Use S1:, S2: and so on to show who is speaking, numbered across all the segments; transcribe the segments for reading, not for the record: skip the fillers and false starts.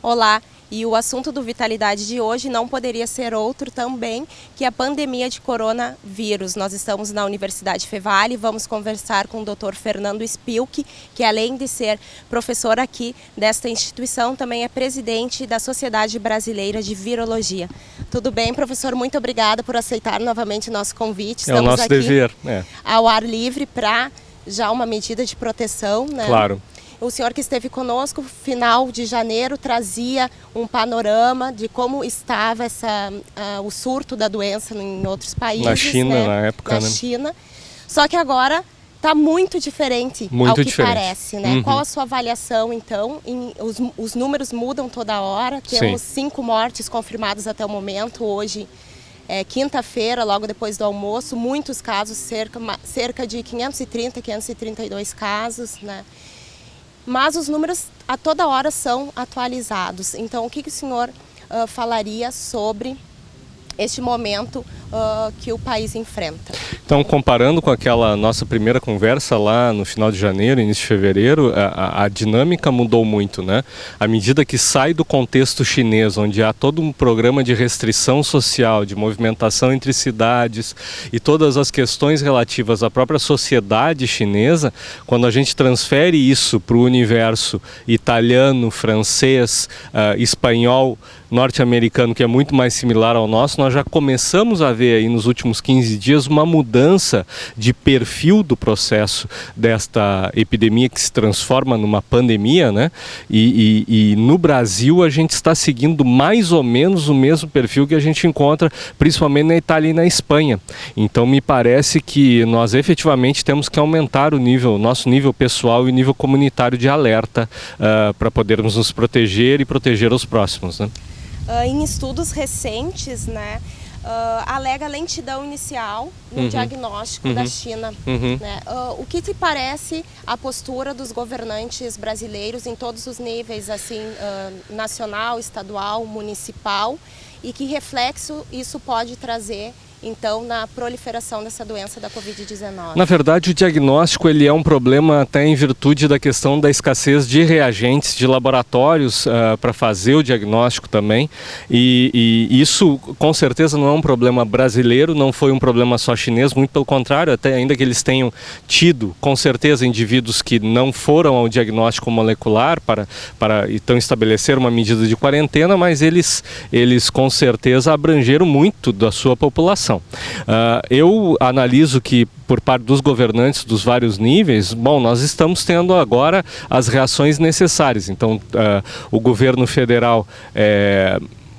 S1: Olá, e o assunto do Vitalidade de hoje não poderia ser outro também que a pandemia de coronavírus. Nós estamos na Universidade Fevale e vamos conversar com o Dr. Fernando Spilk, que além de ser professor aqui desta instituição, também é presidente da Sociedade Brasileira de Virologia. Tudo bem, professor? Muito obrigada por aceitar novamente o nosso convite.
S2: Estamos o nosso
S1: aqui
S2: dever.
S1: Ao ar livre para já uma medida de proteção, né?
S2: Claro.
S1: O senhor que esteve conosco, final de janeiro, trazia um panorama de como estava o surto da doença em outros países.
S2: Na China,
S1: né?
S2: na época,
S1: Na China. Só que agora está muito diferente ao que parece, né?
S2: Uhum.
S1: Qual a sua avaliação, então? Os números mudam toda hora. Temos 5 mortes confirmadas até o momento. Hoje é quinta-feira, logo depois do almoço. Muitos casos, cerca de 530, 532 casos, né? Mas os números a toda hora são atualizados. Então, o que o senhor falaria sobre este momento que o país enfrenta?
S2: Então, comparando com aquela nossa primeira conversa lá no final de janeiro, início de fevereiro, a dinâmica mudou muito, né? À medida que sai do contexto chinês, onde há todo um programa de restrição social, de movimentação entre cidades e todas as questões relativas à própria sociedade chinesa, quando a gente transfere isso para o universo italiano, francês, espanhol, norte-americano, que é muito mais similar ao nosso, nós já começamos a ver aí nos últimos 15 dias uma mudança de perfil do processo desta epidemia que se transforma numa pandemia, né? E no Brasil a gente está seguindo mais ou menos o mesmo perfil que a gente encontra principalmente na Itália e na Espanha. Então me parece que nós efetivamente temos que aumentar o nosso nível pessoal e o nível comunitário de alerta para podermos nos proteger e proteger os próximos, né?
S1: Em estudos recentes, né, alega lentidão inicial no diagnóstico da China. Né? O que te parece a postura dos governantes brasileiros em todos os níveis, assim, nacional, estadual, municipal, e que reflexo isso pode trazer então na proliferação dessa doença da Covid-19?
S2: Na verdade, o diagnóstico ele é um problema até em virtude da questão da escassez de reagentes, de laboratórios para fazer o diagnóstico também, e isso com certeza não é um problema brasileiro, não foi um problema só chinês, muito pelo contrário, até ainda que eles tenham tido com certeza indivíduos que não foram ao diagnóstico molecular para então estabelecer uma medida de quarentena, mas eles com certeza abrangeram muito da sua população. Eu analiso que por parte dos governantes dos vários níveis, bom, nós estamos tendo agora as reações necessárias. Então, o governo federal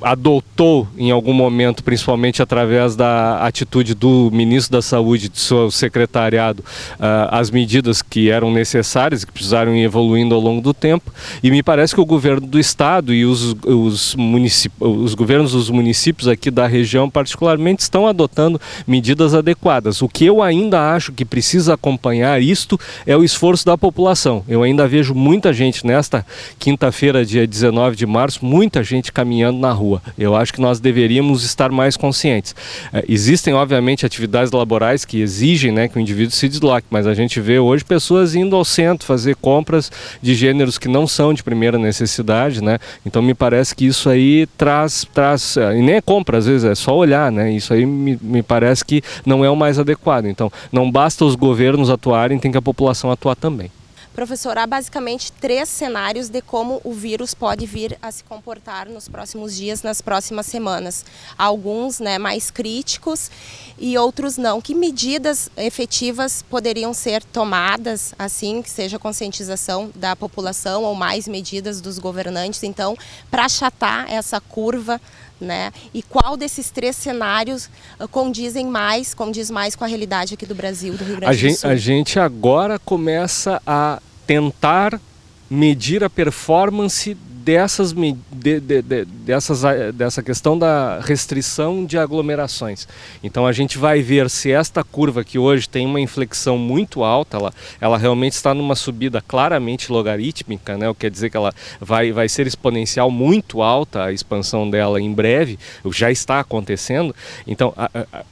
S2: adotou em algum momento, principalmente através da atitude do ministro da Saúde, do seu secretariado, as medidas que eram necessárias, que precisaram ir evoluindo ao longo do tempo, e me parece que o governo do estado e os governos dos municípios aqui da região particularmente estão adotando medidas adequadas. O que eu ainda acho que precisa acompanhar isto é o esforço da população. Eu ainda vejo muita gente nesta quinta-feira, dia 19 de março, muita gente caminhando na rua. Eu acho que nós deveríamos estar mais conscientes. Existem, obviamente, atividades laborais que exigem, né, que o indivíduo se desloque, mas a gente vê hoje pessoas indo ao centro fazer compras de gêneros que não são de primeira necessidade, né? Então me parece que isso aí traz e nem é compra, às vezes é só olhar, né? Isso aí me parece que não é o mais adequado. Então não basta os governos atuarem, tem que a população atuar também.
S1: Professor, há basicamente 3 cenários de como o vírus pode vir a se comportar nos próximos dias, nas próximas semanas. Alguns, né, mais críticos e outros não. Que medidas efetivas poderiam ser tomadas, assim, que seja conscientização da população ou mais medidas dos governantes, então, para achatar essa curva, né? E qual desses 3 cenários condiz mais com a realidade aqui do Brasil, do Rio Grande do Sul?
S2: A gente agora começa a tentar medir a performance dessa questão da restrição de aglomerações. Então a gente vai ver se esta curva que hoje tem uma inflexão muito alta, ela realmente está numa subida claramente logarítmica, né? O que quer dizer que ela vai ser exponencial muito alta, a expansão dela em breve, já está acontecendo. Então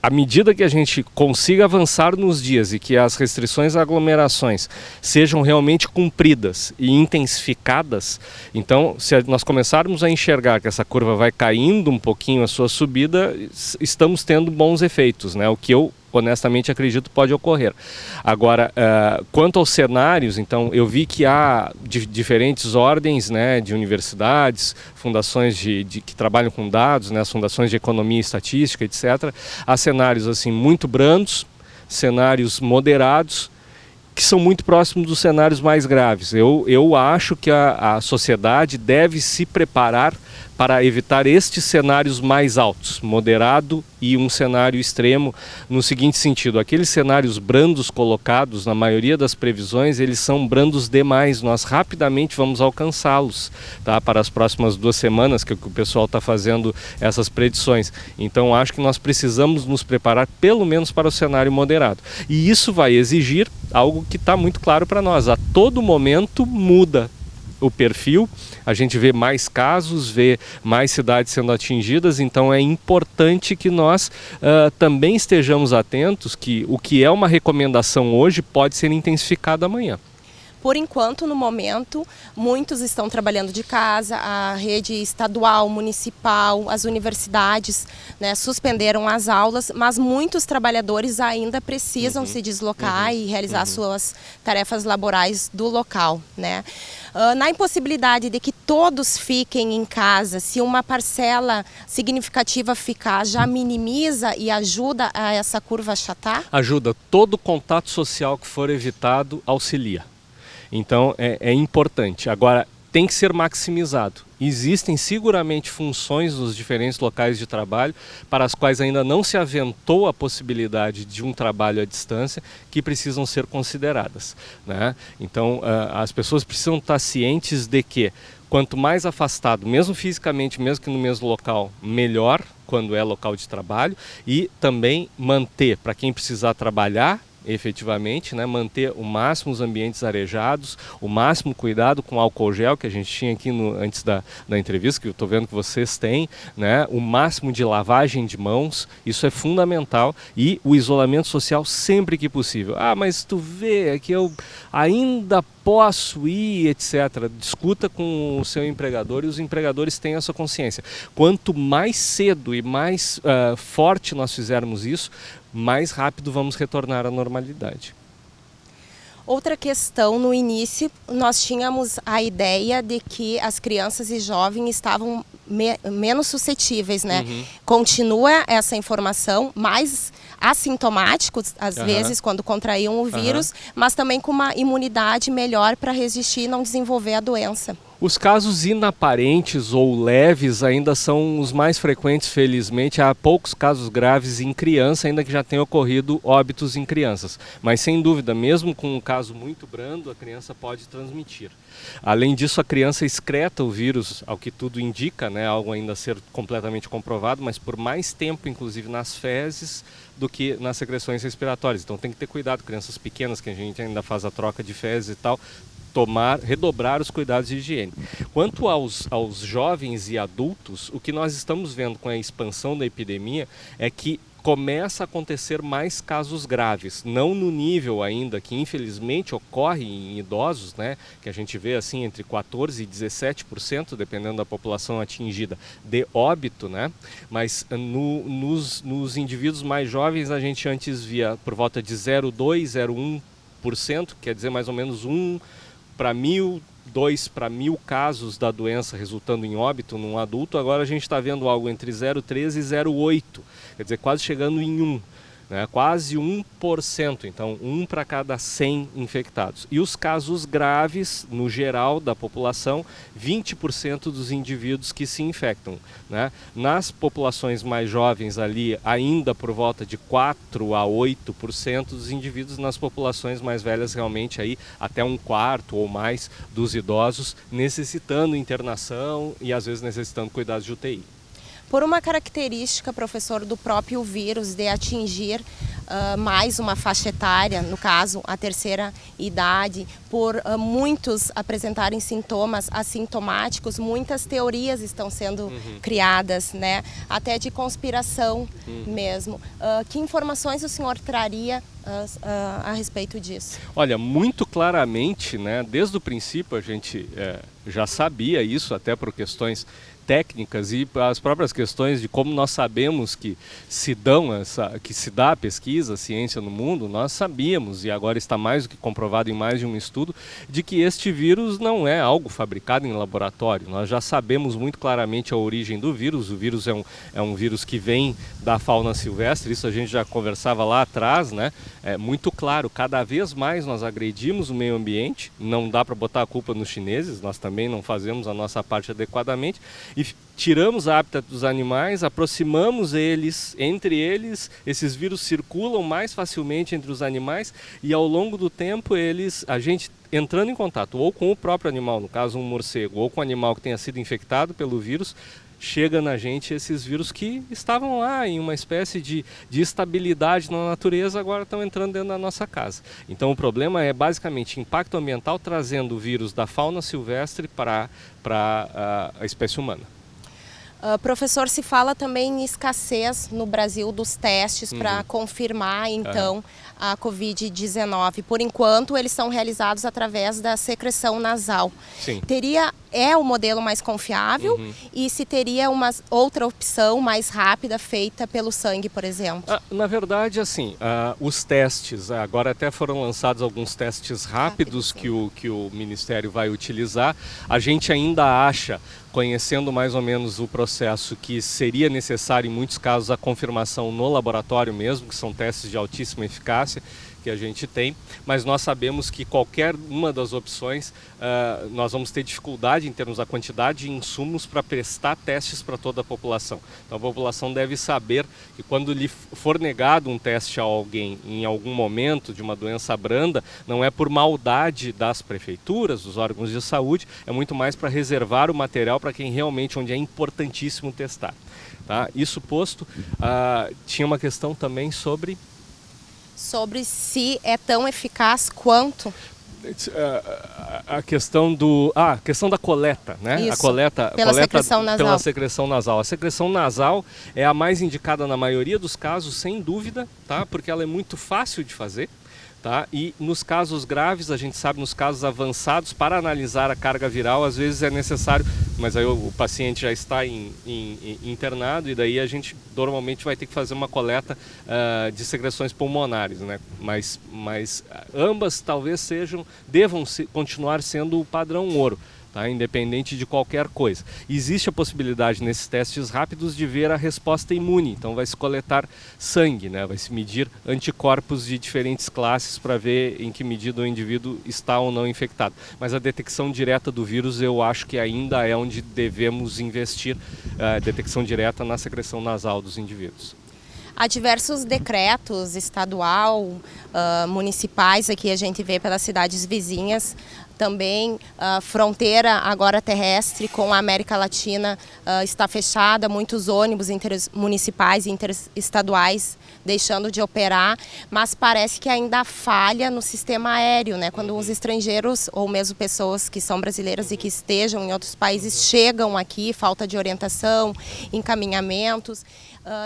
S2: à medida que a gente consiga avançar nos dias e que as restrições a aglomerações sejam realmente cumpridas e intensificadas, então se nós começarmos a enxergar que essa curva vai caindo um pouquinho a sua subida, estamos tendo bons efeitos, né? O que eu honestamente acredito pode ocorrer. Agora, quanto aos cenários, então, eu vi que há diferentes ordens, né, de universidades, fundações que trabalham com dados, né, as fundações de economia e estatística, etc. Há cenários assim muito brandos, cenários moderados, que são muito próximos dos cenários mais graves. Eu acho que a sociedade deve se preparar para evitar estes cenários mais altos, moderado e um cenário extremo, no seguinte sentido: aqueles cenários brandos colocados, na maioria das previsões, eles são brandos demais, nós rapidamente vamos alcançá-los, tá? Para as próximas 2 semanas que o pessoal está fazendo essas predições. Então acho que nós precisamos nos preparar pelo menos para o cenário moderado. E isso vai exigir algo que está muito claro para nós: a todo momento muda o perfil, a gente vê mais casos, vê mais cidades sendo atingidas, então é importante que nós também estejamos atentos que o que é uma recomendação hoje pode ser intensificado amanhã.
S1: Por enquanto, no momento, muitos estão trabalhando de casa, a rede estadual, municipal, as universidades, né, suspenderam as aulas, mas muitos trabalhadores ainda precisam se deslocar e realizar suas tarefas laborais do local, né? Na impossibilidade de que todos fiquem em casa, se uma parcela significativa ficar, já minimiza e ajuda a essa curva achatar?
S2: Ajuda. Todo contato social que for evitado auxilia. Então é importante. Agora, tem que ser maximizado. Existem seguramente funções nos diferentes locais de trabalho para as quais ainda não se aventou a possibilidade de um trabalho à distância, que precisam ser consideradas, né? Então as pessoas precisam estar cientes de que quanto mais afastado, mesmo fisicamente, mesmo que no mesmo local, melhor quando é local de trabalho, e também manter, para quem precisar trabalhar efetivamente, né, manter o máximo os ambientes arejados, o máximo cuidado com álcool gel, que a gente tinha aqui antes da entrevista, que eu estou vendo que vocês têm, né, o máximo de lavagem de mãos, isso é fundamental, e o isolamento social sempre que possível. Ah, mas tu vê, é que eu ainda posso ir, etc. Discuta com o seu empregador, e os empregadores têm essa consciência. Quanto mais cedo e mais forte nós fizermos isso, mais rápido vamos retornar à normalidade.
S1: Outra questão, no início, nós tínhamos a ideia de que as crianças e jovens estavam menos suscetíveis, né? Continua essa informação, mais assintomáticos, às vezes, quando contraíam o vírus, mas também com uma imunidade melhor para resistir e não desenvolver a doença.
S2: Os casos inaparentes ou leves ainda são os mais frequentes, felizmente. Há poucos casos graves em criança, ainda que já tenham ocorrido óbitos em crianças. Mas, sem dúvida, mesmo com um caso muito brando, a criança pode transmitir. Além disso, a criança excreta o vírus, ao que tudo indica, né? Algo ainda a ser completamente comprovado, mas por mais tempo, inclusive nas fezes, do que nas secreções respiratórias. Então tem que ter cuidado, crianças pequenas, que a gente ainda faz a troca de fezes e tal, redobrar os cuidados de higiene. Quanto aos jovens e adultos, o que nós estamos vendo com a expansão da epidemia é que começa a acontecer mais casos graves, não no nível ainda que infelizmente ocorre em idosos, né, que a gente vê assim entre 14% e 17%, dependendo da população atingida, de óbito, né, mas nos indivíduos mais jovens a gente antes via por volta de 0,2%, 0,1%, quer dizer mais ou menos 1 para 1.000, 2 para 1.000 casos da doença resultando em óbito num adulto. Agora a gente está vendo algo entre 0,13 e 0,8, quer dizer, quase chegando em 1, né? Quase 1%, então 1 para cada 100 infectados. E os casos graves, no geral da população, 20% dos indivíduos que se infectam, né? Nas populações mais jovens ali, ainda por volta de 4 a 8% dos indivíduos, nas populações mais velhas realmente aí até 1/4 ou mais dos idosos necessitando internação e às vezes necessitando cuidados de UTI.
S1: Por uma característica, professor, do próprio vírus de atingir mais uma faixa etária, no caso a terceira idade, por muitos apresentarem sintomas assintomáticos, muitas teorias estão sendo criadas, né? Até de conspiração mesmo. Que informações o senhor traria a respeito disso?
S2: Olha, muito claramente, né, desde o princípio a gente já sabia isso, até por questões técnicas e as próprias questões de como nós sabemos que se dá a pesquisa, a ciência no mundo. Nós sabíamos, e agora está mais do que comprovado em mais de um estudo, de que este vírus não é algo fabricado em laboratório. Nós já sabemos muito claramente a origem do vírus. O vírus é um vírus que vem da fauna silvestre, isso a gente já conversava lá atrás, né? É muito claro, cada vez mais nós agredimos o meio ambiente, não dá para botar a culpa nos chineses, nós também não fazemos a nossa parte adequadamente, e tiramos o hábitat dos animais, aproximamos eles, entre eles, esses vírus circulam mais facilmente entre os animais e ao longo do tempo a gente entrando em contato ou com o próprio animal, no caso um morcego, ou com um animal que tenha sido infectado pelo vírus, chega na gente esses vírus que estavam lá em uma espécie de estabilidade na natureza, agora estão entrando dentro da nossa casa. Então o problema é basicamente impacto ambiental trazendo o vírus da fauna silvestre para a espécie humana.
S1: Professor, se fala também em escassez no Brasil dos testes para confirmar, então, a Covid-19. Por enquanto, eles são realizados através da secreção nasal.
S2: Sim.
S1: É o modelo mais confiável e se teria uma outra opção mais rápida feita pelo sangue, por exemplo?
S2: Na verdade, assim, os testes, agora até foram lançados alguns testes rápidos que o Ministério vai utilizar. A gente ainda acha, conhecendo mais ou menos o processo, que seria necessário em muitos casos a confirmação no laboratório mesmo, que são testes de altíssima eficácia que a gente tem, mas nós sabemos que qualquer uma das opções nós vamos ter dificuldade em termos da quantidade de insumos para prestar testes para toda a população. Então a população deve saber que quando lhe for negado um teste a alguém em algum momento de uma doença branda, não é por maldade das prefeituras, dos órgãos de saúde, é muito mais para reservar o material para quem realmente, onde é importantíssimo testar. Tá? Isso posto, tinha uma questão também sobre
S1: se é tão eficaz quanto
S2: a questão questão da coleta, né?
S1: Isso,
S2: a coleta
S1: secreção nasal.
S2: Pela secreção nasal. A secreção nasal é a mais indicada na maioria dos casos, sem dúvida, tá? Porque ela é muito fácil de fazer. Tá? E nos casos graves, a gente sabe, nos casos avançados, para analisar a carga viral, às vezes é necessário, mas aí o paciente já está internado e daí a gente normalmente vai ter que fazer uma coleta de secreções pulmonares, né? Mas ambas talvez devam continuar sendo o padrão ouro. Tá? Independente de qualquer coisa. Existe a possibilidade nesses testes rápidos de ver a resposta imune, então vai se coletar sangue, né? Vai se medir anticorpos de diferentes classes para ver em que medida o indivíduo está ou não infectado. Mas a detecção direta do vírus eu acho que ainda é onde devemos investir, detecção direta na secreção nasal dos indivíduos.
S1: Há diversos decretos estadual, municipais, aqui a gente vê pelas cidades vizinhas, também fronteira agora terrestre com a América Latina está fechada, muitos ônibus intermunicipais e interestaduais deixando de operar, mas parece que ainda há falha no sistema aéreo, né? Quando os estrangeiros ou mesmo pessoas que são brasileiras e que estejam em outros países chegam aqui, falta de orientação, encaminhamentos.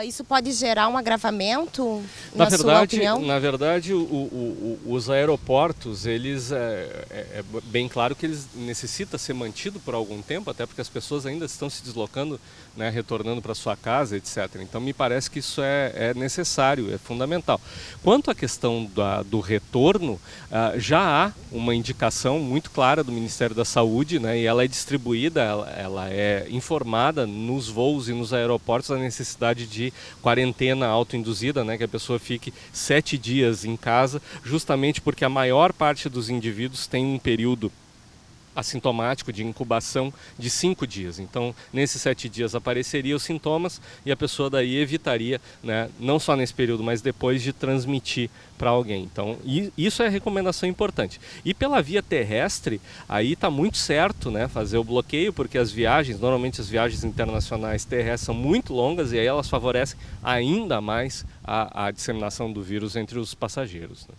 S1: Isso pode gerar um agravamento, na sua opinião?
S2: Na verdade, os aeroportos, eles é bem claro que eles necessitam ser mantidos por algum tempo, até porque as pessoas ainda estão se deslocando, né, retornando para sua casa, etc. Então me parece que isso é necessário, é fundamental. Quanto à questão do retorno, já há uma indicação muito clara do Ministério da Saúde, né, e ela é distribuída, ela é informada nos voos e nos aeroportos a necessidade de quarentena autoinduzida, né, que a pessoa fique 7 dias em casa, justamente porque a maior parte dos indivíduos tem um período assintomático de incubação de 5 dias. Então, nesses 7 dias apareceriam os sintomas e a pessoa daí evitaria, né, não só nesse período, mas depois de transmitir para alguém. Então, isso é recomendação importante. E pela via terrestre, aí está muito certo, né, fazer o bloqueio, porque as viagens, normalmente as viagens internacionais terrestres são muito longas e aí elas favorecem ainda mais a disseminação do vírus entre os passageiros, né?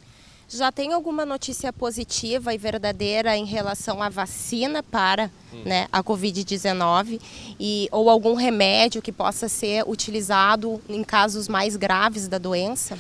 S1: Já tem alguma notícia positiva e verdadeira em relação à vacina para, né, a Covid-19 ou algum remédio que possa ser utilizado em casos mais graves da doença?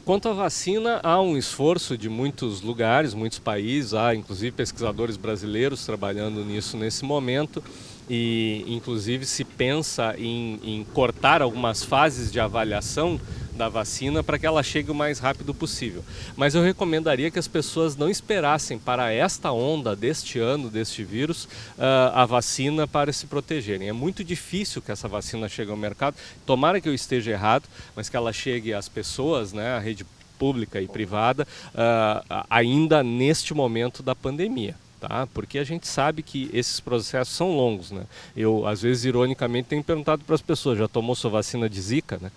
S2: Quanto à vacina, há um esforço de muitos lugares, muitos países, há inclusive pesquisadores brasileiros trabalhando nisso nesse momento. E inclusive se pensa em cortar algumas fases de avaliação da vacina para que ela chegue o mais rápido possível. Mas eu recomendaria que as pessoas não esperassem para esta onda deste ano, deste vírus, a vacina para se protegerem. É muito difícil que essa vacina chegue ao mercado. Tomara que eu esteja errado, mas que ela chegue às pessoas, né, à rede pública e privada, ainda neste momento da pandemia. Tá? Porque a gente sabe que esses processos são longos, né? Eu, às vezes, ironicamente, tenho perguntado para as pessoas, já tomou sua vacina de Zika, né?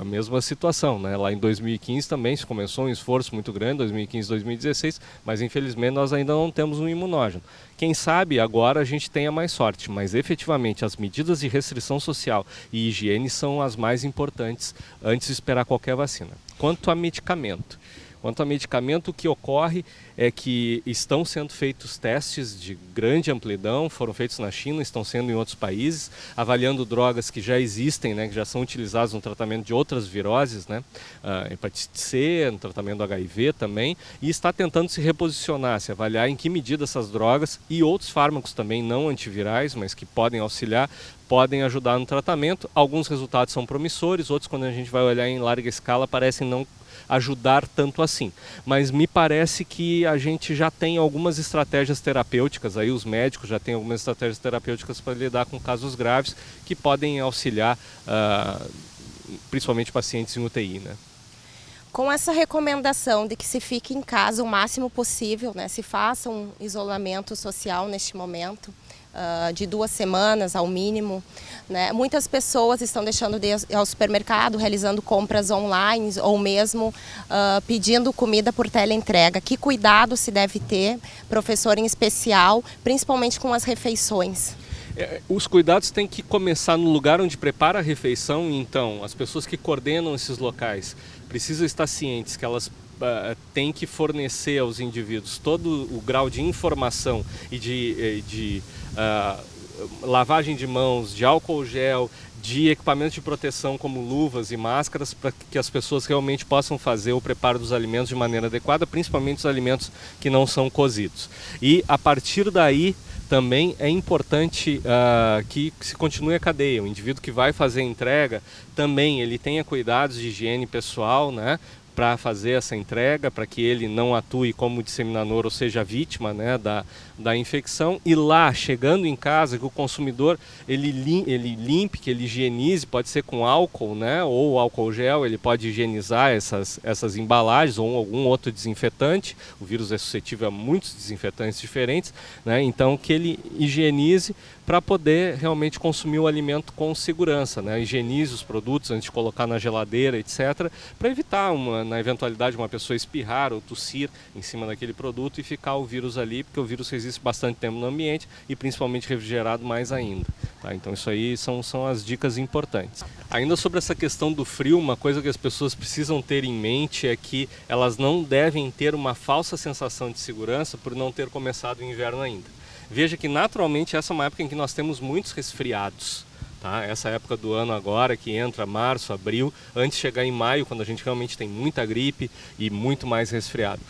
S2: A mesma situação, né? Lá em 2015 também se começou um esforço muito grande, 2015, 2016, mas infelizmente nós ainda não temos um imunógeno. Quem sabe agora a gente tenha mais sorte, mas efetivamente as medidas de restrição social e higiene são as mais importantes antes de esperar qualquer vacina. Quanto a medicamento, o que ocorre é que estão sendo feitos testes de grande amplidão, foram feitos na China, estão sendo em outros países, avaliando drogas que já existem, né, que já são utilizadas no tratamento de outras viroses, né, hepatite C, no tratamento do HIV também, e está tentando se reposicionar, se avaliar em que medida essas drogas e outros fármacos também não antivirais, mas que podem auxiliar, podem ajudar no tratamento. Alguns resultados são promissores, outros, quando a gente vai olhar em larga escala, parecem não ajudar tanto assim, mas me parece que a gente já tem algumas estratégias terapêuticas, aí os médicos já têm algumas estratégias terapêuticas para lidar com casos graves que podem auxiliar principalmente pacientes em UTI, né?
S1: Com essa recomendação de que se fique em casa o máximo possível, né, se faça um isolamento social neste momento, de 2 semanas ao mínimo, né? Muitas pessoas estão deixando de ir ao supermercado, realizando compras online ou mesmo pedindo comida por teleentrega. Que cuidado se deve ter, professor em especial, principalmente com as refeições?
S2: Os cuidados têm que começar no lugar onde prepara a refeição, então as pessoas que coordenam esses locais precisam estar cientes que elas têm que fornecer aos indivíduos todo o grau de informação e de lavagem de mãos, de álcool gel, de equipamentos de proteção como luvas e máscaras, para que as pessoas realmente possam fazer o preparo dos alimentos de maneira adequada, principalmente os alimentos que não são cozidos. E a partir daí também é importante que se continue a cadeia. O indivíduo que vai fazer a entrega também ele tenha cuidados de higiene pessoal, né, para fazer essa entrega, para que ele não atue como disseminador ou seja vítima, né, da infecção. E lá, chegando em casa, que o consumidor ele limpe, que ele higienize, pode ser com álcool, né, ou álcool gel, ele pode higienizar essas embalagens ou algum outro desinfetante. O vírus é suscetível a muitos desinfetantes diferentes, né, então que ele higienize para poder realmente consumir o alimento com segurança, né? Higienize os produtos antes de colocar na geladeira, etc., para evitar, na eventualidade, uma pessoa espirrar ou tossir em cima daquele produto e ficar o vírus ali, porque o vírus resiste bastante tempo no ambiente e principalmente refrigerado mais ainda. Tá? Então isso aí são as dicas importantes. Ainda sobre essa questão do frio, uma coisa que as pessoas precisam ter em mente é que elas não devem ter uma falsa sensação de segurança por não ter começado o inverno ainda. Veja que naturalmente essa é uma época em que nós temos muitos resfriados. Tá? Essa época do ano agora, que entra março, abril, antes de chegar em maio, quando a gente realmente tem muita gripe e muito mais resfriado.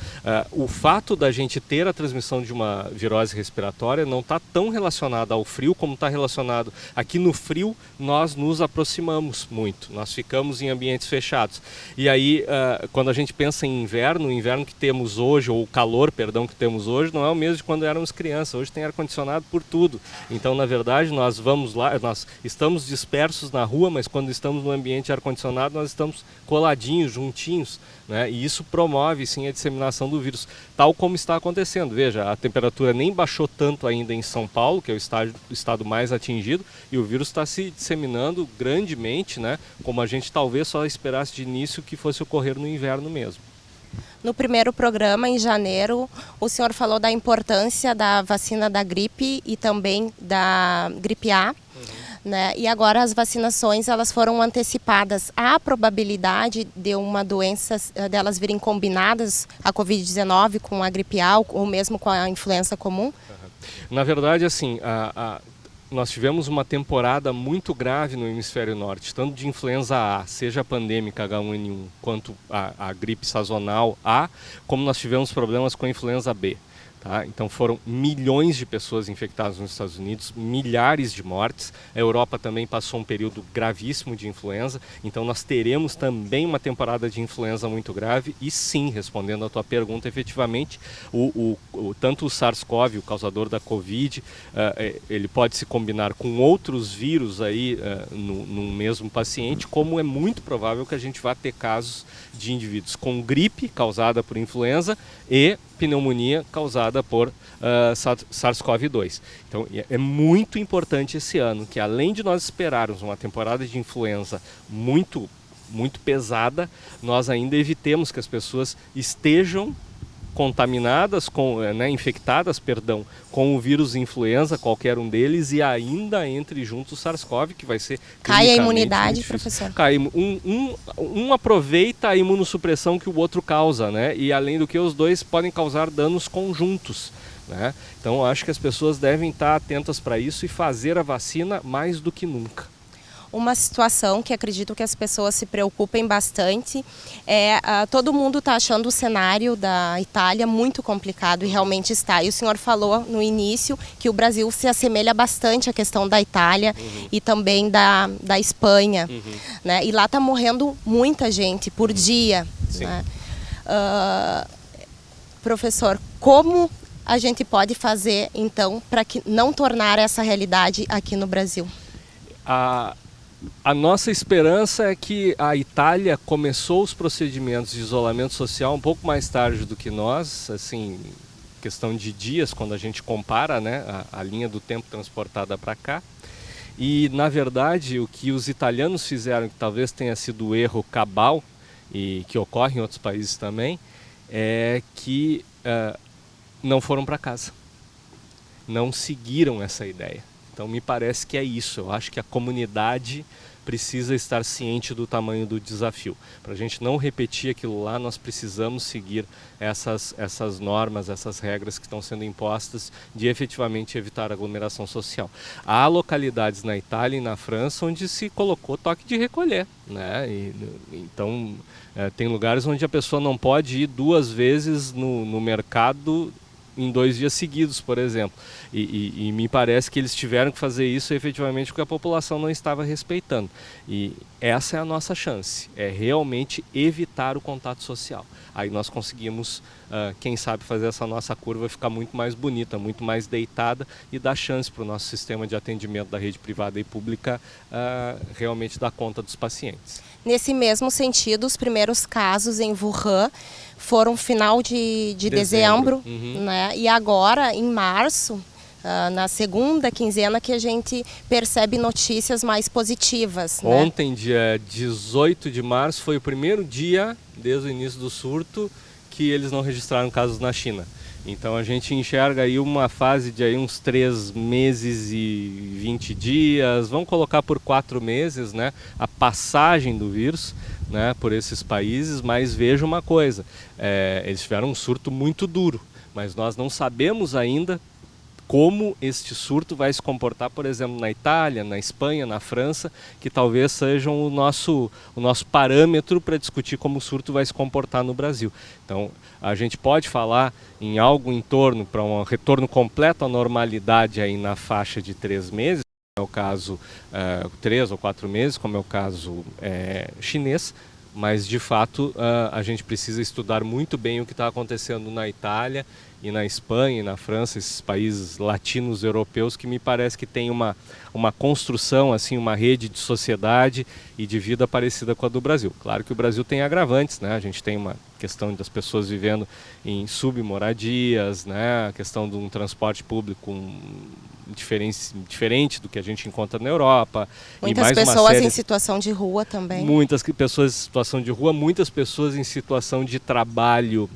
S2: O fato da gente ter a transmissão de uma virose respiratória não está tão relacionado ao frio como está relacionado. Aqui no frio nós nos aproximamos muito, nós ficamos em ambientes fechados. E aí, quando a gente pensa em inverno, o inverno que temos hoje, ou o calor, perdão, que temos hoje, não é o mesmo de quando éramos crianças. Hoje tem ar-condicionado por tudo. Então, na verdade, nós vamos lá, nós estamos estamos dispersos na rua, mas quando estamos no ambiente ar-condicionado, nós estamos coladinhos, juntinhos, né? E isso promove, sim, a disseminação do vírus, tal como está acontecendo. Veja, a temperatura nem baixou tanto ainda em São Paulo, que é o estado mais atingido, e o vírus está se disseminando grandemente, né? Como a gente talvez só esperasse de início que fosse ocorrer no inverno mesmo.
S1: No primeiro programa, em janeiro, o senhor falou da importância da vacina da gripe e também da gripe A, né? E agora as vacinações elas foram antecipadas. Há a probabilidade de uma doença, delas virem combinadas, a Covid-19 com a gripe A ou mesmo com a influenza comum?
S2: Na verdade, assim, nós tivemos uma temporada muito grave no hemisfério norte, tanto de influenza A, seja a pandêmica H1N1, quanto a gripe sazonal A, como nós tivemos problemas com a influenza B. Tá? Então foram milhões de pessoas infectadas nos Estados Unidos, milhares de mortes. A Europa também passou um período gravíssimo de influenza, então nós teremos também uma temporada de influenza muito grave. E sim, respondendo à tua pergunta, efetivamente, tanto o SARS-CoV, o causador da Covid, ele pode se combinar com outros vírus aí no mesmo paciente, como é muito provável que a gente vá ter casos de indivíduos com gripe causada por influenza e pneumonia causada por SARS-CoV-2. Então é muito importante esse ano que, além de nós esperarmos uma temporada de influenza muito pesada, nós ainda evitemos que as pessoas estejam contaminadas, infectadas, com o vírus influenza, qualquer um deles, e ainda entre junto o SARS-CoV, que vai ser
S1: cai a imunidade, professor.
S2: Cai, um aproveita a imunossupressão que o outro causa, né? E além do que, os dois podem causar danos conjuntos, né? Então acho que as pessoas devem estar atentas para isso e fazer a vacina mais do que nunca.
S1: Uma situação que acredito que as pessoas se preocupem bastante todo mundo está achando o cenário da Itália muito complicado, e realmente está. E o senhor falou no início que o Brasil se assemelha bastante à questão da Itália e também da Espanha, né? E lá está morrendo muita gente por dia, né? Professor, como a gente pode fazer então para que não tornar essa realidade aqui no Brasil?
S2: A nossa esperança é que a Itália começou os procedimentos de isolamento social um pouco mais tarde do que nós, assim, questão de dias, quando a gente compara, né, a linha do tempo transportada para cá. E, na verdade, o que os italianos fizeram, que talvez tenha sido o erro cabal, e que ocorre em outros países também, é que não foram para casa, não seguiram essa ideia. Então me parece que é isso. Eu acho que a comunidade precisa estar ciente do tamanho do desafio. Para a gente não repetir aquilo lá, nós precisamos seguir essas normas, essas regras que estão sendo impostas de efetivamente evitar aglomeração social. Há localidades na Itália e na França onde se colocou toque de recolher, né? Então tem lugares onde a pessoa não pode ir 2 vezes no mercado em 2 dias seguidos, por exemplo. E me parece que eles tiveram que fazer isso efetivamente porque a população não estava respeitando. E essa é a nossa chance, é realmente evitar o contato social. Aí nós conseguimos, quem sabe, fazer essa nossa curva ficar muito mais bonita, muito mais deitada, e dar chance para o nosso sistema de atendimento da rede privada e pública realmente dar conta dos pacientes.
S1: Nesse mesmo sentido, os primeiros casos em Wuhan foram final de dezembro, né? E agora, em março, na segunda quinzena, que a gente percebe notícias mais positivas, né?
S2: Ontem, dia 18 de março, foi o primeiro dia, desde o início do surto, que eles não registraram casos na China. Então a gente enxerga aí uma fase de aí uns 3 meses e 20 dias, vamos colocar por 4 meses, né, a passagem do vírus, né, por esses países. Mas veja uma coisa, eles tiveram um surto muito duro, mas nós não sabemos ainda como este surto vai se comportar, por exemplo, na Itália, na Espanha, na França, que talvez sejam o nosso parâmetro para discutir como o surto vai se comportar no Brasil. Então, a gente pode falar em algo em torno para um retorno completo à normalidade aí na faixa de 3 meses, como é o caso 3 ou 4 meses, como é o caso chinês. Mas, de fato, a gente precisa estudar muito bem o que está acontecendo na Itália e na Espanha e na França, esses países latinos europeus, que me parece que tem uma construção, assim, uma rede de sociedade e de vida parecida com a do Brasil. Claro que o Brasil tem agravantes, né? A gente tem uma questão das pessoas vivendo em submoradias, né? A questão de um transporte público diferente do que a gente encontra na Europa.
S1: Muitas
S2: e mais
S1: pessoas em situação de rua também.
S2: Muitas pessoas em situação de rua, muitas pessoas em situação de trabalho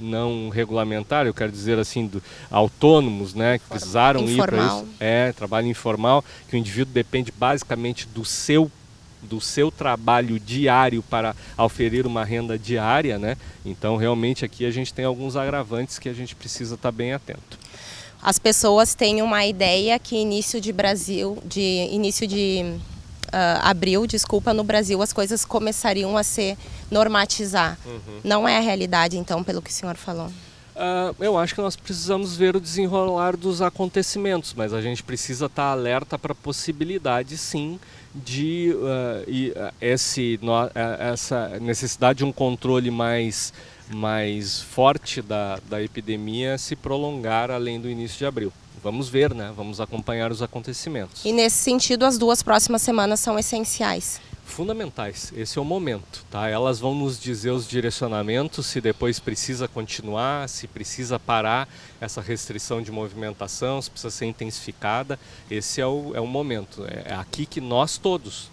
S2: não regulamentar, eu quero dizer assim, autônomos, né, que precisaram ir para isso. Trabalho informal, que o indivíduo depende basicamente do seu trabalho diário para oferir uma renda diária, né? Então, realmente, aqui a gente tem alguns agravantes que a gente precisa estar bem atento.
S1: As pessoas têm uma ideia que início de abril, no Brasil as coisas começariam a se normatizar. Não é a realidade, então, pelo que o senhor falou?
S2: Eu acho que nós precisamos ver o desenrolar dos acontecimentos, mas a gente precisa estar alerta para a possibilidade, sim, de essa necessidade de um controle mais forte da epidemia se prolongar além do início de abril. Vamos ver, né? Vamos acompanhar os acontecimentos.
S1: E nesse sentido, as 2 próximas semanas são essenciais?
S2: Fundamentais, esse é o momento, tá? Elas vão nos dizer os direcionamentos, se depois precisa continuar, se precisa parar essa restrição de movimentação, se precisa ser intensificada. Esse é o momento, é aqui que nós todos,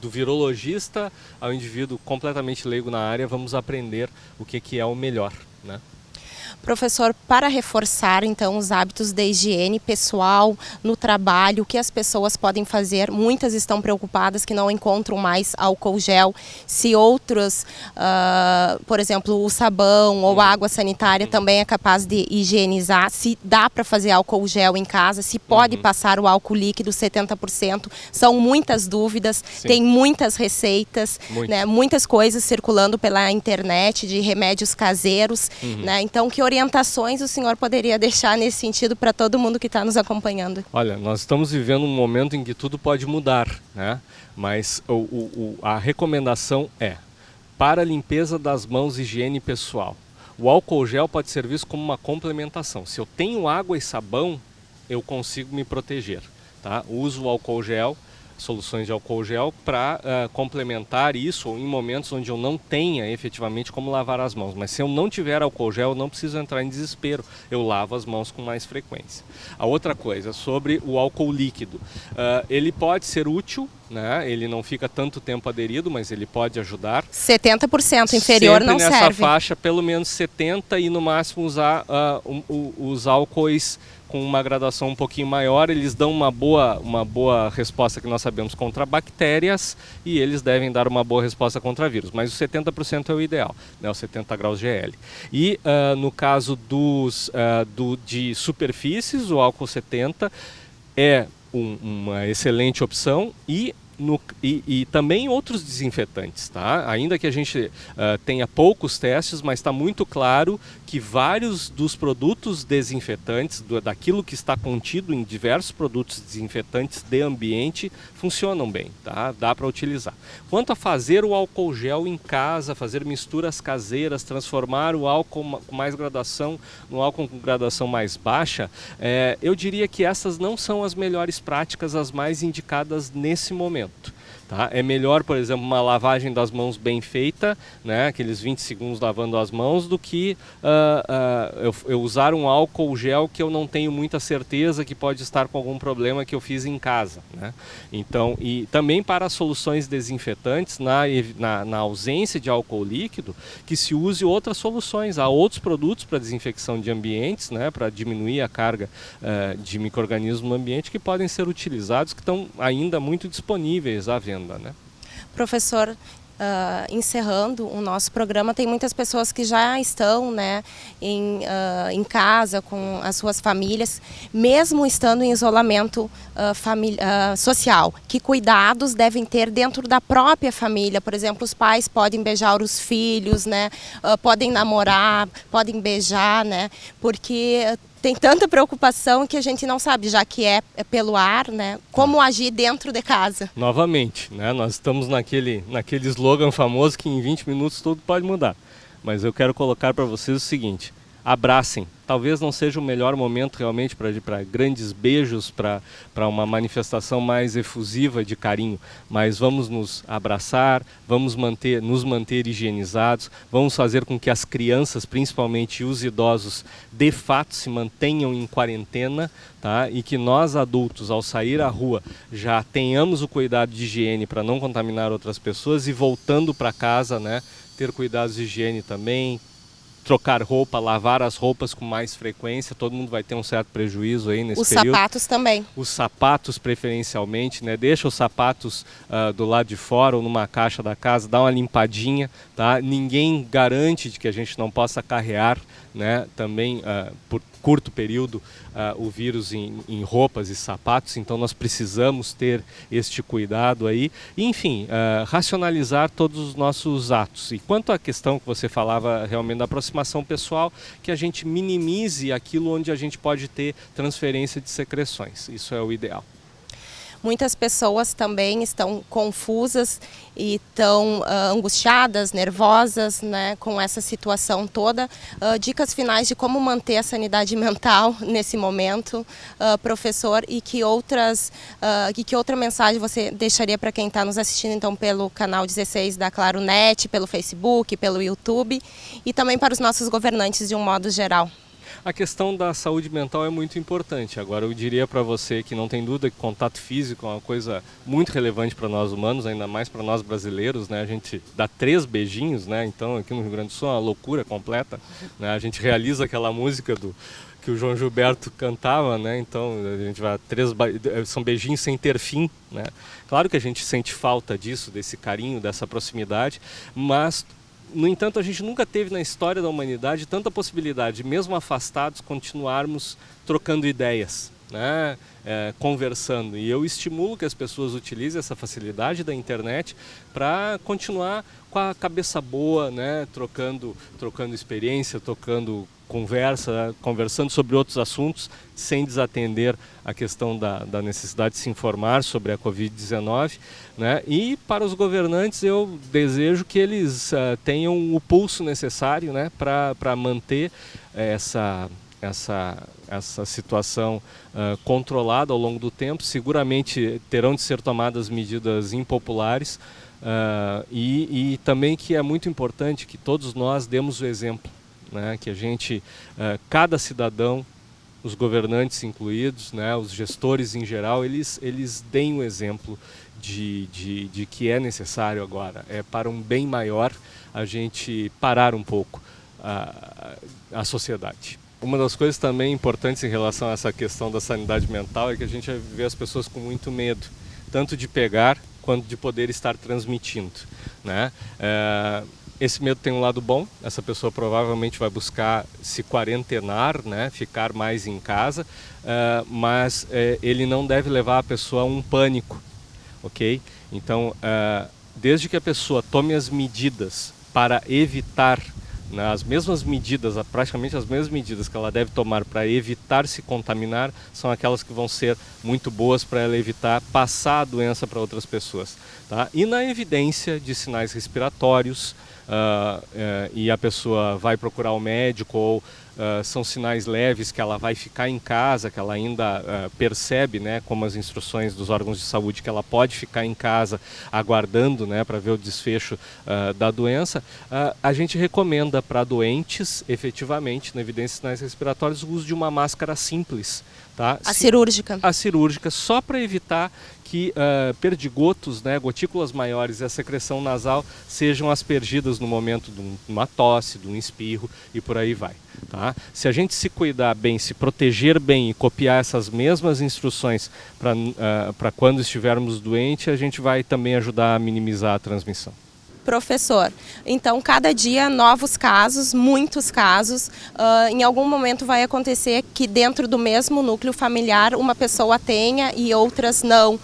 S2: do virologista ao indivíduo completamente leigo na área, vamos aprender o que é o melhor, né?
S1: Professor, para reforçar então os hábitos de higiene pessoal no trabalho, o que as pessoas podem fazer? Muitas estão preocupadas que não encontram mais álcool gel. Se outros, por exemplo, o sabão ou a água sanitária também é capaz de higienizar, se dá para fazer álcool gel em casa, se pode passar o álcool líquido 70%, são muitas dúvidas, tem muitas receitas, né, muitas coisas circulando pela internet de remédios caseiros, né? Então, que orientações o senhor poderia deixar nesse sentido para todo mundo que está nos acompanhando?
S2: Olha, nós estamos vivendo um momento em que tudo pode mudar, né? Mas a recomendação é, para a limpeza das mãos, higiene pessoal, o álcool gel pode ser visto como uma complementação. Se eu tenho água e sabão, eu consigo me proteger, tá? Uso o álcool gel, soluções de álcool gel para complementar isso em momentos onde eu não tenha efetivamente como lavar as mãos. Mas se eu não tiver álcool gel, eu não preciso entrar em desespero, eu lavo as mãos com mais frequência. A outra coisa, sobre o álcool líquido, ele pode ser útil, né? Ele não fica tanto tempo aderido, mas ele pode ajudar.
S1: 70% inferior não serve.
S2: Nessa faixa, pelo menos 70% e no máximo usar os álcoois com uma graduação um pouquinho maior, eles dão uma boa resposta, que nós sabemos, contra bactérias, e eles devem dar uma boa resposta contra vírus, mas o 70% é o ideal, né, os 70 graus GL. E no caso de superfícies, o álcool 70 é uma excelente opção, e também outros desinfetantes, tá? Ainda que a gente tenha poucos testes, mas está muito claro que vários dos produtos desinfetantes, daquilo que está contido em diversos produtos desinfetantes de ambiente, funcionam bem, tá? Dá para utilizar. Quanto a fazer o álcool gel em casa, fazer misturas caseiras, transformar o álcool com mais graduação no álcool com graduação mais baixa, eu diria que essas não são as melhores práticas, as mais indicadas nesse momento. Tá? É melhor, por exemplo, uma lavagem das mãos bem feita, né, aqueles 20 segundos lavando as mãos, do que eu usar um álcool gel que eu não tenho muita certeza que pode estar com algum problema que eu fiz em casa, né? Então, e também para soluções desinfetantes, na ausência de álcool líquido, que se use outras soluções. Há outros produtos para desinfecção de ambientes, né, para diminuir a carga de micro-organismos no ambiente, que podem ser utilizados, que estão ainda muito disponíveis à venda. Né?
S1: Professor, encerrando o nosso programa, tem muitas pessoas que já estão, né, em casa com as suas famílias, mesmo estando em isolamento social. Que cuidados devem ter dentro da própria família? Por exemplo, os pais podem beijar os filhos, né, podem namorar, podem beijar, né, porque tem tanta preocupação que a gente não sabe, já que é pelo ar, né? Como agir dentro de casa.
S2: Novamente, né? Nós estamos naquele slogan famoso que em 20 minutos tudo pode mudar. mas eu quero colocar para vocês o seguinte: abracem. Talvez não seja o melhor momento realmente para grandes beijos, para uma manifestação mais efusiva de carinho, mas vamos nos abraçar, vamos nos manter higienizados, vamos fazer com que as crianças, principalmente os idosos, de fato se mantenham em quarentena, tá? E que nós adultos, ao sair à rua, já tenhamos o cuidado de higiene para não contaminar outras pessoas, e voltando para casa, né, ter cuidados de higiene também, trocar roupa, lavar as roupas com mais frequência. Todo mundo vai ter um certo prejuízo aí nesse período.
S1: Os sapatos também.
S2: Os sapatos preferencialmente, né? Deixa os sapatos do lado de fora ou numa caixa da casa, dá uma limpadinha, tá? Ninguém garante de que a gente não possa carregar, né, também por curto período o vírus em roupas e sapatos, então nós precisamos ter este cuidado aí. E, enfim, racionalizar todos os nossos atos. E quanto à questão que você falava realmente da aproximação pessoal, que a gente minimize aquilo onde a gente pode ter transferência de secreções. Isso é o ideal.
S1: Muitas pessoas também estão confusas e estão angustiadas, nervosas, né, com essa situação toda. Dicas finais de como manter a sanidade mental nesse momento, professor, e que outra mensagem você deixaria para quem está nos assistindo então pelo canal 16 da Claro Net, pelo Facebook, pelo YouTube, e também para os nossos governantes de um modo geral?
S2: A questão da saúde mental é muito importante. Agora, eu diria para você que não tem dúvida que contato físico é uma coisa muito relevante para nós humanos, ainda mais para nós brasileiros, né? A gente dá 3 beijinhos, né? Então, aqui no Rio Grande do Sul é uma loucura completa, né? A gente realiza aquela música que o João Gilberto cantava, né? Então, a gente vai são beijinhos sem ter fim, né? Claro que a gente sente falta disso, desse carinho, dessa proximidade, mas no entanto, a gente nunca teve na história da humanidade tanta possibilidade, mesmo afastados, continuarmos trocando ideias, né? Conversando. E eu estimulo que as pessoas utilizem essa facilidade da internet para continuar com a cabeça boa, né? Trocando experiência, conversando sobre outros assuntos, sem desatender a questão da necessidade de se informar sobre a Covid-19, né? E para os governantes eu desejo que eles tenham o pulso necessário, né, para manter essa situação controlada ao longo do tempo. Seguramente terão de ser tomadas medidas impopulares, e também que é muito importante que todos nós demos o exemplo, né, que a gente, cada cidadão, os governantes incluídos, né, os gestores em geral, eles deem o exemplo de que é necessário agora, para um bem maior, a gente parar um pouco a sociedade. Uma das coisas também importantes em relação a essa questão da sanidade mental é que a gente vê as pessoas com muito medo, tanto de pegar quanto de poder estar transmitindo, né? Esse medo tem um lado bom, essa pessoa provavelmente vai buscar se quarentenar, né, ficar mais em casa, mas ele não deve levar a pessoa a um pânico, ok? Então, desde que a pessoa tome as medidas para evitar, né, praticamente as mesmas medidas que ela deve tomar para evitar se contaminar, são aquelas que vão ser muito boas para ela evitar passar a doença para outras pessoas, tá? E na evidência de sinais respiratórios, e a pessoa vai procurar o médico, ou são sinais leves que ela vai ficar em casa, que ela ainda percebe, né, como as instruções dos órgãos de saúde, que ela pode ficar em casa aguardando, né, para ver o desfecho da doença, a gente recomenda para doentes, efetivamente, na evidência de sinais respiratórios, o uso de uma máscara simples, tá?
S1: Cirúrgica. A
S2: cirúrgica, só para evitar que perdigotos, né, gotículas maiores e a secreção nasal sejam aspergidas no momento de uma tosse, de um espirro e por aí vai, tá? Se a gente se cuidar bem, se proteger bem e copiar essas mesmas instruções para quando estivermos doentes, a gente vai também ajudar a minimizar a transmissão.
S1: Professor, então cada dia novos casos, muitos casos, em algum momento vai acontecer que dentro do mesmo núcleo familiar uma pessoa tenha e outras não.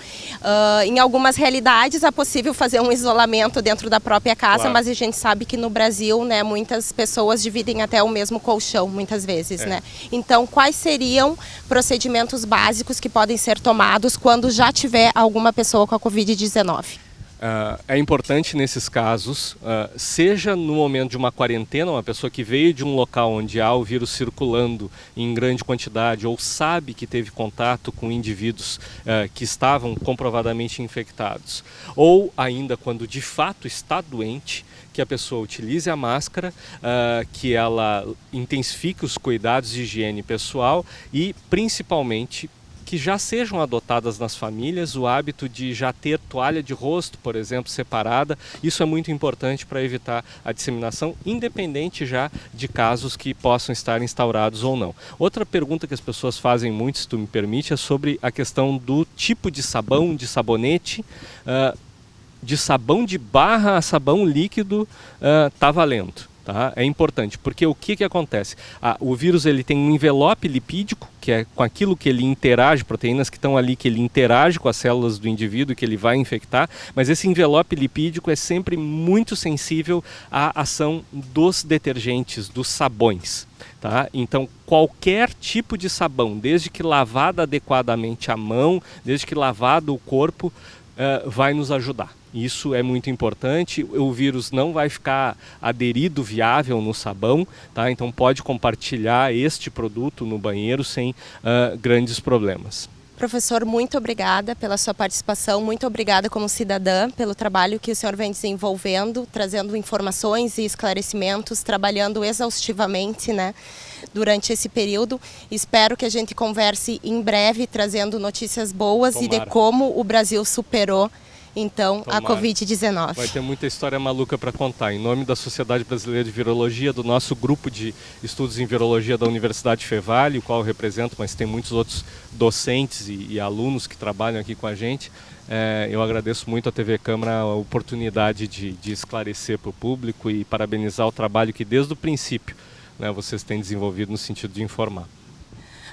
S1: Em algumas realidades é possível fazer um isolamento dentro da própria casa, claro. Mas a gente sabe que no Brasil, né, muitas pessoas dividem até o mesmo colchão, muitas vezes, né? Então, quais seriam procedimentos básicos que podem ser tomados quando já tiver alguma pessoa com a Covid-19?
S2: É importante nesses casos, seja no momento de uma quarentena, uma pessoa que veio de um local onde há o vírus circulando em grande quantidade ou sabe que teve contato com indivíduos que estavam comprovadamente infectados, ou ainda quando de fato está doente, que a pessoa utilize a máscara, que ela intensifique os cuidados de higiene pessoal e principalmente que já sejam adotadas nas famílias o hábito de já ter toalha de rosto, por exemplo, separada. Isso é muito importante para evitar a disseminação, independente já de casos que possam estar instaurados ou não. Outra pergunta que as pessoas fazem muito, se tu me permite, é sobre a questão do tipo de sabão, de sabonete, de sabão de barra a sabão líquido, tá valendo. Tá? É importante, porque o que acontece? O vírus ele tem um envelope lipídico, que é com aquilo que ele interage, proteínas que estão ali, que ele interage com as células do indivíduo que ele vai infectar, mas esse envelope lipídico é sempre muito sensível à ação dos detergentes, dos sabões. Tá? Então, qualquer tipo de sabão, desde que lavado adequadamente a mão, desde que lavado o corpo, vai nos ajudar. Isso é muito importante. O vírus não vai ficar aderido, viável no sabão, tá? Então pode compartilhar este produto no banheiro sem grandes problemas.
S1: Professor, muito obrigada pela sua participação, muito obrigada como cidadã pelo trabalho que o senhor vem desenvolvendo, trazendo informações e esclarecimentos, trabalhando exaustivamente, né, durante esse período. Espero que a gente converse em breve, trazendo notícias boas. Tomara. E de como o Brasil superou então Tomara. A Covid-19.
S2: Vai ter muita história maluca para contar. Em nome da Sociedade Brasileira de Virologia, do nosso grupo de estudos em virologia da Universidade Fevale, o qual eu represento, mas tem muitos outros docentes e alunos que trabalham aqui com a gente, eu agradeço muito à TV Câmara a oportunidade de esclarecer para o público e parabenizar o trabalho que desde o princípio, né, vocês têm desenvolvido no sentido de informar.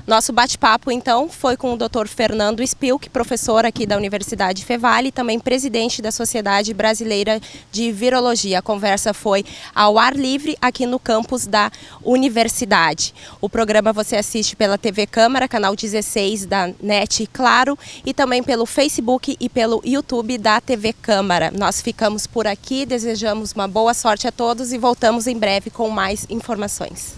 S1: Nosso bate-papo, então, foi com o Dr. Fernando Spilk, professor aqui da Universidade Fevale e também presidente da Sociedade Brasileira de Virologia. A conversa foi ao ar livre aqui no campus da Universidade. O programa você assiste pela TV Câmara, canal 16 da NET Claro, e também pelo Facebook e pelo YouTube da TV Câmara. Nós ficamos por aqui, desejamos uma boa sorte a todos e voltamos em breve com mais informações.